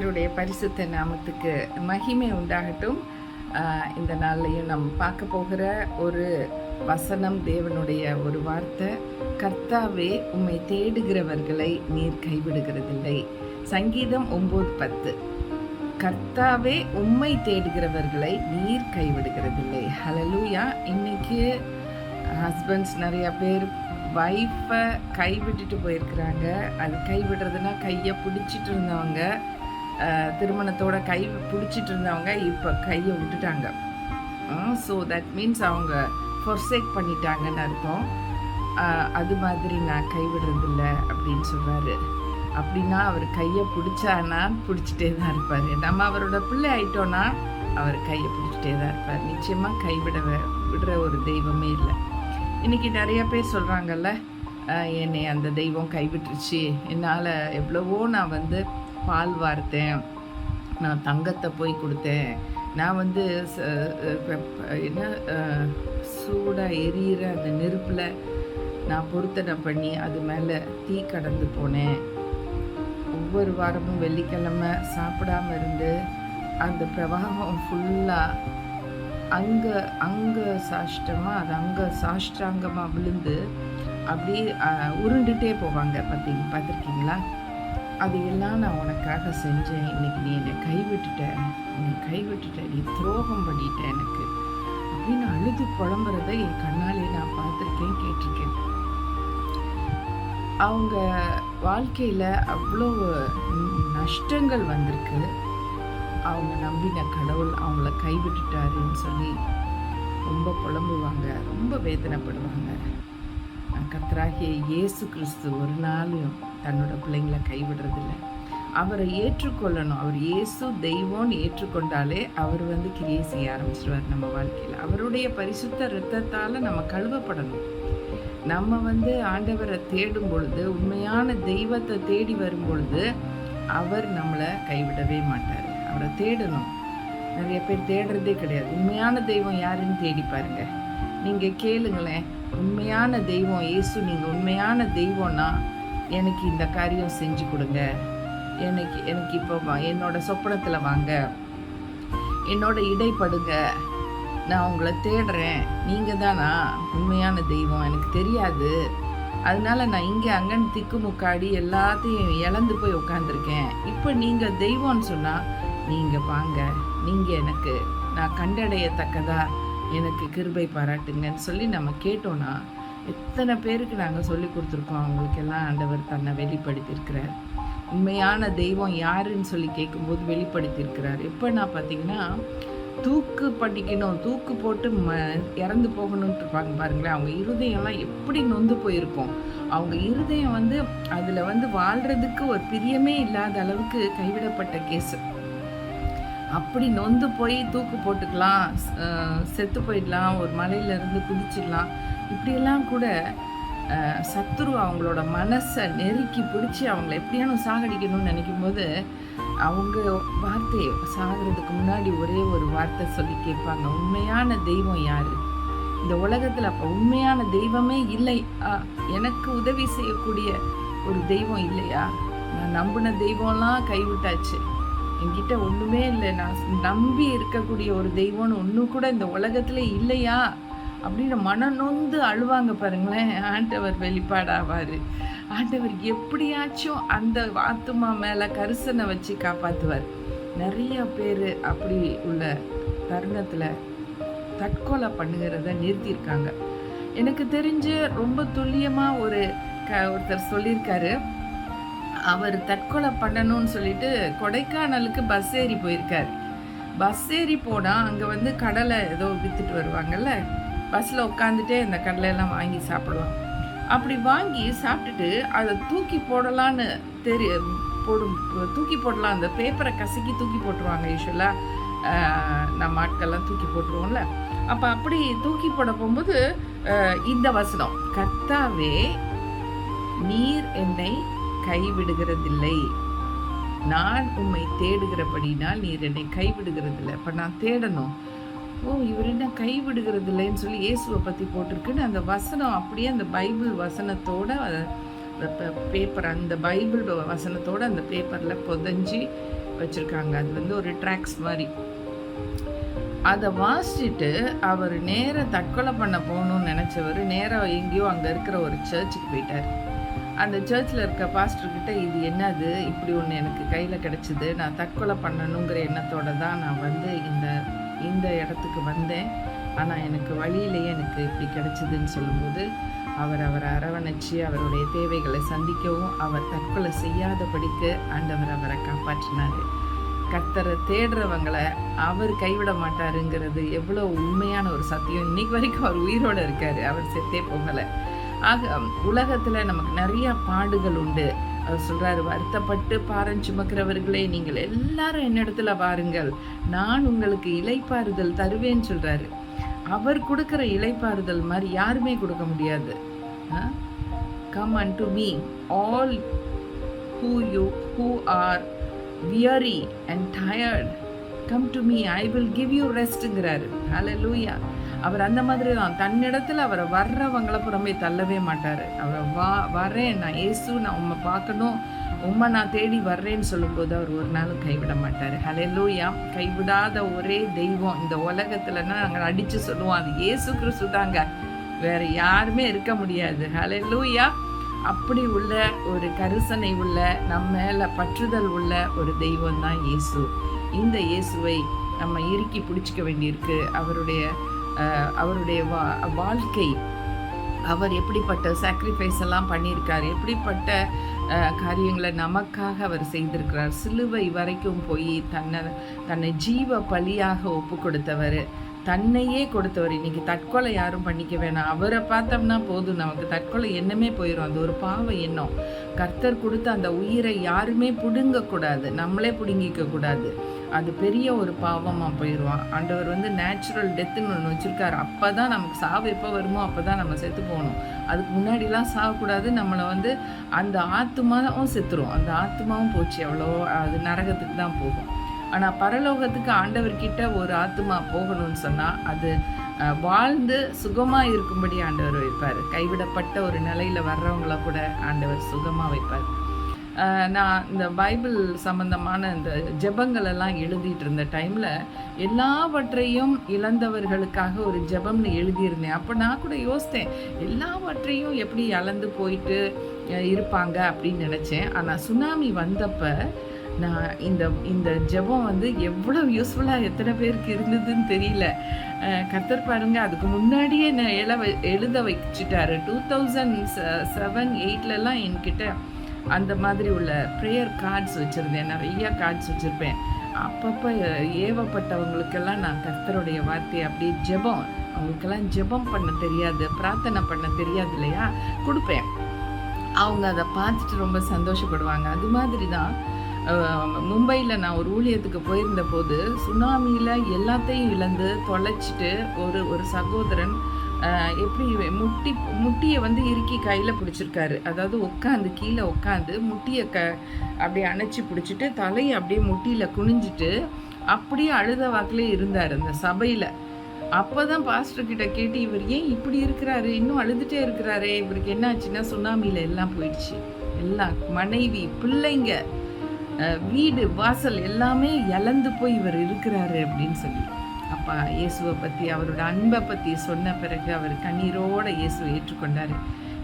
கர்த்தருடைய பரிசுத்த நாமத்துக்கு மகிமை உண்டாகட்டும். இந்த நாள்லையும் நம்ம பார்க்க போகிற ஒரு வசனம், தேவனுடைய ஒரு வார்த்தை, கர்த்தாவே உம்மை தேடுகிறவர்களை நீர் கைவிடுகிறதில்லை. சங்கீதம் 9:10. கர்த்தாவே உம்மை தேடுகிறவர்களை நீர் கைவிடுகிறதில்லை. ஹல்லேலூயா. இன்னைக்கு ஹஸ்பண்ட்ஸ் நிறைய பேர் வைஃபை கைவிட்டுட்டு போயிருக்கிறாங்க. அது கைவிடுறதுனா கையை பிடிச்சிட்டு இருந்தவங்க, திருமணத்தோட கை பிடிச்சிட்டு இருந்தவங்க இப்போ கையை விட்டுட்டாங்க. ஸோ தட் மீன்ஸ் அவங்க ஃபொர்சேக் பண்ணிட்டாங்கன்னு அர்த்தம். அது மாதிரி நான் கைவிடுறதில்ல அப்படின்னு சொல்கிறாரு. அப்படின்னா அவர் கையை பிடிச்சானா பிடிச்சிட்டே தான் இருப்பார். நம்ம அவரோட பிள்ளை ஆயிட்டோன்னா அவர் கையை பிடிச்சிட்டே தான் இருப்பார். நிச்சயமாக விடுற ஒரு தெய்வமே இல்லை. இன்றைக்கி நிறைய பேர் சொல்கிறாங்கல்ல, என்னை அந்த தெய்வம் கைவிட்டுருச்சு, என்னால் எவ்வளவோ நான் பால் வார்த்தேன், நான் தங்கத்தை போய் கொடுத்தேன், நான் என்ன சூடாக எரியிற அந்த நெருப்பில் நான் பொருத்தனை பண்ணி அது மேலே தீ கடந்து போனேன், ஒவ்வொரு வாரமும் வெள்ளிக்கிழமை சாப்பிடாமல் இருந்து அந்த பிரவாகம் ஃபுல்லாக அங்கே சாஷ்டாங்கமாக விழுந்து அப்படியே உருண்டுட்டே போவாங்க. பார்த்துருக்கீங்களா? அதையெல்லாம் நான் உனக்காக செஞ்சேன், இன்னைக்கு நீ என்னை கைவிட்டுட்ட, நீ துரோகம் பண்ணிட்ட எனக்கு அப்படின்னு அழுது புலம்புறதை என் கண்ணாலே நான் பார்த்துருக்கேன், கேட்டிருக்கேன். அவங்க வாழ்க்கையில் அவ்வளோ நஷ்டங்கள் வந்திருக்கு. அவங்க நம்பின கடவுள் அவங்கள கைவிட்டுட்டாருன்னு சொல்லி ரொம்ப புலம்புவாங்க, ரொம்ப வேதனைப்படுவாங்க. கர்த்தராகிய இயேசு கிறிஸ்து ஒரு நாளும் தன்னோட பிள்ளைங்களை கைவிடுறதில்லை. அவரை ஏற்றுக்கொள்ளணும். அவர் இயேசு தெய்வம்னு ஏற்றுக்கொண்டாலே அவர் கிரியை செய்ய ஆரம்பிச்சிடுவார் நம்ம வாழ்க்கையில். அவருடைய பரிசுத்த இரத்தத்தால் நம்ம கழுவப்படணும். நம்ம ஆண்டவரை தேடும் பொழுது, உண்மையான தெய்வத்தை தேடி வரும் பொழுது அவர் நம்மளை கைவிடவே மாட்டார். அவரை தேடணும். நிறைய பேர் தேடுறதே கிடையாது. உண்மையான தெய்வம் யாருன்னு தேடி பாருங்க. நீங்கள் கேளுங்களேன், உண்மையான தெய்வம் இயேசு, நீங்கள் உண்மையான தெய்வம்னா எனக்கு இந்த காரியம் செஞ்சு கொடுங்க, எனக்கு இப்போ என்னோட சொப்பனத்தில் வாங்க, என்னோட இடைப்படுங்க, நான் உங்களை தேடுறேன், நீங்கள் தானா உண்மையான தெய்வம், எனக்கு தெரியாது, அதனால நான் இங்கே அங்கன்னு திக்குமுக்காடி எல்லாத்தையும் இழந்து போய் உட்காந்துருக்கேன், இப்போ நீங்கள் தெய்வம்னு சொன்னால் நீங்கள் வாங்க, நீங்கள் எனக்கு நான் கண்டடையத்தக்கதா எனக்கு கிருபை பாராட்டுங்கன்னு சொல்லி நம்ம கேட்டோன்னா எத்தனை பேருக்கு நாங்கள் சொல்லி கொடுத்துருக்கோம். அவங்களுக்கெல்லாம் ஆண்டவர் தன்னை வெளிப்படுத்தியிருக்கிறார். உண்மையான தெய்வம் யாருன்னு சொல்லி கேட்கும்போது வெளிப்படுத்தியிருக்கிறார். எப்போ நான் பார்த்தீங்கன்னா, தூக்கு போட்டு இறந்து போகணுன்ட்டு இருப்பாங்க பாருங்களேன். அவங்க இருதயம்லாம் எப்படி நொந்து போயிருக்கும். அவங்க இருதயம் அதில் வாழ்கிறதுக்கு ஒரு பிரியமே இல்லாத அளவுக்கு கைவிடப்பட்ட கேஸு. அப்படி நொந்து போய் தூக்கு போட்டுக்கலாம், செத்து போயிடலாம், ஒரு மலையிலேருந்து குதிச்சிடலாம், இப்படியெல்லாம் கூட சத்துரு அவங்களோட மனசை நெருக்கி பிடிச்சி அவங்கள எப்படியானும் சாகடிக்கணும்னு நினைக்கும் போது அவங்க வார்த்தையை சாகிறதுக்கு முன்னாடி ஒரே ஒரு வார்த்தை சொல்லி கேட்பாங்க, உண்மையான தெய்வம் யாரு இந்த உலகத்தில்? அப்போ உண்மையான தெய்வமே இல்லை, எனக்கு உதவி செய்யக்கூடிய ஒரு தெய்வம் இல்லையா? நான் நம்பின தெய்வம்லாம் கைவிட்டாச்சு, என்கிட்ட ஒன்றுமே இல்லை, நான் நம்பி இருக்கக்கூடிய ஒரு தெய்வம்னு ஒன்றும் கூட இந்த உலகத்துல இல்லையா அப்படின்னு மனநொந்து அழுவாங்க பாருங்களேன். ஆண்டவர் வெளிப்பாடாவார். ஆண்டவர் எப்படியாச்சும் அந்த ஆத்துமா மேலே கரிசனை வச்சு காப்பாற்றுவார். நிறைய பேர் அப்படி உள்ள தருணத்தில் தற்கொலை பண்ணுகிறத நிறுத்தியிருக்காங்க. எனக்கு தெரிஞ்சு ரொம்ப துல்லியமாக ஒருத்தர் சொல்லியிருக்காரு. அவர் தற்கொலை பண்ணணும்னு சொல்லிட்டு கொடைக்கானலுக்கு பஸ் ஏறி போயிருக்கார். பஸ் ஏறி போனால் அங்கே கடலை ஏதோ விற்றுட்டு வருவாங்கல்ல, பஸ்ஸில் உட்காந்துட்டே இந்த கடலையெல்லாம் வாங்கி சாப்பிடலாம். அப்படி வாங்கி சாப்பிட்டுட்டு அதை தூக்கி போடலான்னு தூக்கி போடலாம், அந்த பேப்பரை கசக்கி தூக்கி போட்டுருவாங்க. யூஸ்வலாக நம்ம ஆட்கள்லாம் தூக்கி போட்டுருவோம்ல. அப்போ அப்படி தூக்கி போட போகும்போது இந்த வசனம், கர்த்தாவே நீர் என்னை கைவிடுகிறதில்லை, நான் உம்மை தேடுகிறபடினால் நீர் என்னை கைவிடுகிறதில்லை. அப்போ நான் தேடணும். இவர் என்ன கைவிடுகிறதில்லைன்னு சொல்லி இயேசுவை பற்றி போட்டிருக்குன்னு அந்த வசனம் அப்படியே அந்த பைபிள் வசனத்தோட பேப்பர், அந்த பைபிள் வசனத்தோடு அந்த பேப்பரில் புதஞ்சி வச்சுருக்காங்க. அது வந்து ஒரு ட்ராக்ஸ் மாதிரி. அதை வாசிச்சுட்டு அவர் நேராக தற்கொலை பண்ண போகணும்னு நினச்சவர் நேராக எங்கேயோ அங்கே இருக்கிற ஒரு சர்ச்சுக்கு போயிட்டார். அந்த சர்ச்சில் இருக்க பாஸ்டர்கிட்ட, இது என்னது, இப்படி ஒன்று எனக்கு கையில் கிடச்சிது, நான் தற்கொலை பண்ணணுங்கிற எண்ணத்தோடு தான் நான் வந்து இந்த இடத்துக்கு வந்தேன், ஆனால் எனக்கு வழியிலேயே எனக்கு இப்படி கிடச்சிதுன்னு சொல்லும்போது அவரை அரவணைச்சி அவருடைய தேவைகளை சந்திக்கவும் அவர் தற்கொலை செய்யாதபடிக்கு ஆண்டவர் அவரை காப்பாற்றினார். கர்த்தரை தேடுறவங்களை அவர் கைவிட மாட்டாருங்கிறது எவ்வளோ உண்மையான ஒரு சத்தியம். இன்னைக்கு வரைக்கும் அவர் உயிரோடு இருக்கார், அவர் செத்தே போகலை. ஆக உலகத்தில் நமக்கு நிறையா பாடுகள் உண்டு. அவர் சொல்கிறாரு, வருத்தப்பட்டு பாரம் சுமக்கிறவர்களே நீங்கள் எல்லாரும் என்னிடத்துல பாருங்கள், நான் உங்களுக்கு இளைப்பாறுதல் தருவேன்னு சொல்கிறாரு. அவர் கொடுக்குற இளைப்பாறுதல் மாதிரி யாருமே கொடுக்க முடியாது. Come unto me all who are weary and tired, come to me, I will give you restங்கிறாரு. ஹல்லேலூயா. அவர் அந்த மாதிரி தான், தன்னிடத்தில் அவரை வர்றவங்களை புறமே தள்ளவே மாட்டார். அவர் வரேன், நான் இயேசு, நான் உம்மை பார்க்கணும், உம்மை நான் தேடி வர்றேன்னு சொல்லும்போது அவர் ஒரு நாளும் கைவிட மாட்டார். ஹல்லேலூயா. கைவிடாத ஒரே தெய்வம் இந்த உலகத்துலன்னா நாங்கள் அடித்து சொல்லுவோம், அது இயேசு கிறிஸ்து தாங்க, வேறு யாருமே இருக்க முடியாது. ஹல்லேலூயா. அப்படி உள்ள ஒரு கரிசனை உள்ள, நம்ம மேலே பற்றுதல் உள்ள ஒரு தெய்வம் தான் இயேசு. இந்த இயேசுவை நம்ம இறுக்கி பிடிச்சிக்க வேண்டியிருக்கு. அவருடைய வாழ்க்கை, அவர் எப்படிப்பட்ட சாக்ரிஃபைஸ் எல்லாம் பண்ணியிருக்கார், எப்படிப்பட்ட காரியங்களை நமக்காக அவர் செய்திருக்கிறார். சிலுவை வரைக்கும் போய் தன்னை ஜீவ பலியாக ஒப்பு கொடுத்தவர், தன்னையே கொடுத்தவர். இன்னைக்கு தற்கொலை யாரும் பண்ணிக்க வேணாம், அவரை பார்த்தோம்னா போதும், நமக்கு தற்கொலை எண்ணமே போயிடும். அது ஒரு பாவ எண்ணம். கர்த்தர் கொடுத்த அந்த உயிரை யாருமே பிடுங்கக்கூடாது, நம்மளே பிடுங்கிக்க கூடாது. அது பெரிய ஒரு பாவமாக போயிடுவான். ஆண்டவர் வந்து நேச்சுரல் டெத்துன்னு ஒன்று வச்சுருக்காரு. அப்போ தான் நமக்கு சாவு எப்போ வருமோ அப்போ தான் நம்ம செத்து போகணும். அதுக்கு முன்னாடிலாம் சாகக்கூடாது. நம்மளை வந்து அந்த ஆத்மாவும் செத்துரும், அந்த ஆத்மாவும் போச்சு, அவ்வளோ அது நரகத்துக்கு தான் போகும். ஆனால் பரலோகத்துக்கு ஆண்டவர்கிட்ட ஒரு ஆத்மா போகணும்னு சொன்னால் அது வாழ்ந்து சுகமாக இருக்கும்படி ஆண்டவர் வைப்பார். கைவிடப்பட்ட ஒரு நிலையில் வர்றவங்கள கூட ஆண்டவர் சுகமாக வைப்பார். நான் இந்த பைபிள் சம்பந்தமான இந்த ஜெபங்கள் எல்லாம் எழுதிட்டு இருந்த டைமில் எல்லாவற்றையும் இழந்தவர்களுக்காக ஒரு ஜெபம்னு எழுதியிருந்தேன். அப்போ நான் கூட யோசித்தேன், எல்லாவற்றையும் எப்படி இழந்து போயிட்டு இருப்பாங்க அப்படின்னு நினச்சேன். ஆனால் சுனாமி வந்தப்போ நான் இந்த ஜெபம் வந்து எவ்வளோ யூஸ்ஃபுல்லாக எத்தனை பேருக்கு இருந்ததுன்னு தெரியல. கர்த்தர் பாருங்க, அதுக்கு முன்னாடியே நான் எழுத வச்சுட்டாரு. 2007-8லலாம் என்கிட்ட அந்த மாதிரி உள்ள ப்ரேயர் கார்ட்ஸ் வச்சுருந்தேன், நிறையா கார்ட்ஸ் வச்சுருப்பேன். அப்பப்போ ஏவப்பட்டவங்களுக்கெல்லாம் நான் கர்த்தருடைய வார்த்தையை அப்படியே ஜெபம், அவங்களுக்கெல்லாம் ஜெபம் பண்ண தெரியாது, பிரார்த்தனை பண்ண தெரியாது இல்லையா, கொடுப்பேன். அவங்க அதை பார்த்துட்டு ரொம்ப சந்தோஷப்படுவாங்க. அது மாதிரி தான் மும்பையில் நான் ஒரு ஊழியத்துக்கு போயிருந்த போது சுனாமியில் எல்லாத்தையும் இழந்து தொலைச்சிட்டு ஒரு சகோதரன் எப்படி முட்டியை வந்து இறுக்கி கையில் பிடிச்சிருக்காரு. அதாவது கீழே உட்காந்து முட்டியை அப்படியே அணைச்சி பிடிச்சிட்டு தலையை அப்படியே முட்டியில் குனிஞ்சிட்டு அப்படியே அழுத வாக்கிலே இருந்தார் அந்த சபையில். அப்போ தான் பாஸ்டர்கிட்ட கேட்டு, இவர் ஏன் இப்படி இருக்கிறாரு, இன்னும் அழுதுகிட்டே இருக்கிறாரே, இவருக்கு என்ன ஆச்சுன்னா சுனாமியில் எல்லாம் போயிடுச்சு, எல்லாம் மனைவி பிள்ளைங்க வீடு வாசல் எல்லாமே இழந்து போய் இவர் இருக்கிறாரு அப்படின்னு சொல்லி அப்பா இயேசுவை பற்றி அவரோட அன்பை பற்றி சொன்ன பிறகு அவர் கண்ணீரோடு இயேசுவை ஏற்றுக்கொண்டார்.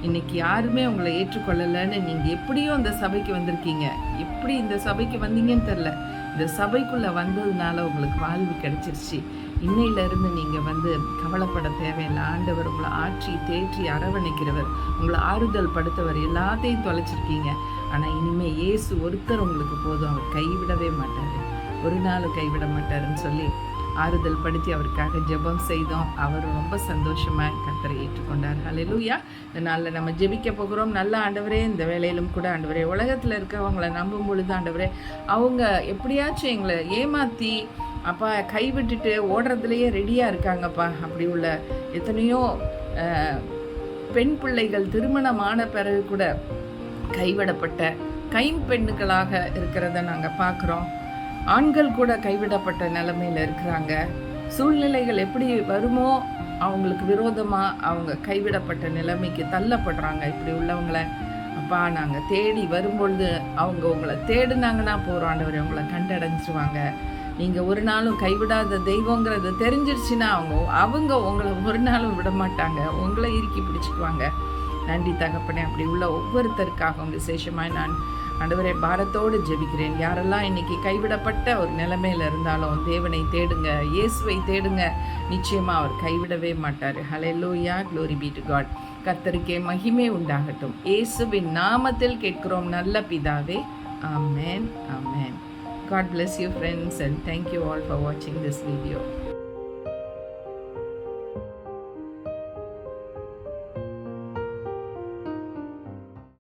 இன்றைக்கி யாருமே உங்களை ஏற்றுக்கொள்ளலைன்னு நீங்கள் எப்படியோ அந்த சபைக்கு வந்திருக்கீங்க, எப்படி இந்த சபைக்கு வந்தீங்கன்னு தெரில, இந்த சபைக்குள்ளே வந்ததுனால உங்களுக்கு வாழ்வு கிடைச்சிருச்சு. இன்னையிலேருந்து நீங்கள் வந்து கவலைப்பட தேவையில்லை. ஆண்டவர் உங்களை ஆற்றி தேற்றி அரவணைக்கிறவர், உங்களை ஆறுதல் படுத்தவர். எல்லாத்தையும் தொலைச்சிருக்கீங்க, ஆனால் இனிமேல் இயேசு ஒருத்தர் உங்களுக்கு போதும், அவர் கைவிடவே மாட்டார், ஒரு நாள் கைவிட மாட்டாருன்னு சொல்லி ஆறுதல் படுத்தி அவருக்காக ஜெபம் செய்தோம். அவர் ரொம்ப சந்தோஷமாக கர்த்தரை ஏற்றுக்கொண்டார். ஹல்லேலூயா. இந்த நாளில் நம்ம ஜெபிக்க போகிறோம். நல்ல ஆண்டவரே, இந்த வேலையிலும் கூட ஆண்டவரே, உலகத்தில் இருக்கிறவங்களை நம்பும் பொழுது ஆண்டவரே, அவங்க எப்படியாச்சும் எங்களை ஏமாற்றி அப்பா கைவிட்டுட்டு ஓடுறதுலையே ரெடியாக இருக்காங்கப்பா. அப்படி உள்ள எத்தனையோ பெண் பிள்ளைகள் திருமணமான பிறகு கூட கைவிடப்பட்ட கைம்பெண்ணுகளாக இருக்கிறத நாங்கள் பார்க்குறோம். ஆண்கள் கூட கைவிடப்பட்ட நிலைமையில் இருக்கிறாங்க. சூழ்நிலைகள் எப்படி வருமோ அவங்களுக்கு விரோதமாக அவங்க கைவிடப்பட்ட நிலைமைக்கு தள்ளப்படுறாங்க. இப்படி உள்ளவங்களை அப்பா அப்பா நாங்கள் தேடி வரும்பொழுது அவங்க உங்களை தேடினாங்கன்னா போகிறோம் ஆண்டவரே, உங்களை கண்டடைஞ்சிருவாங்க. நீங்கள் ஒரு நாளும் கைவிடாத தெய்வங்கிறது தெரிஞ்சிருச்சுன்னா அவங்க உங்களை ஒரு நாளும் விட மாட்டாங்க, உங்களை இறுக்கி பிடிச்சிக்குவாங்க. நன்றி தகப்பனே. அப்படி உள்ள ஒவ்வொருத்தருக்காகவும் விசேஷமாய் நான் ஆண்டவரே பாரத்தோடு ஜெபிக்கிறேன். யாரெல்லாம் இன்னைக்கு கைவிடப்பட்ட ஒரு நிலைமையில் இருந்தாலும் தேவனை தேடுங்க, இயேசுவை தேடுங்க, நிச்சயமாக அவர் கைவிடவே மாட்டார். ஹல்லேலூயா, க்ளோரி பீ டு காட். கர்த்தருக்கே மகிமை உண்டாகட்டும். இயேசுவின் நாமத்தில் கேட்கிறோம் நல்ல பிதாவே. ஆமென், ஆமென். God bless you friends, and thank you all for watching this video.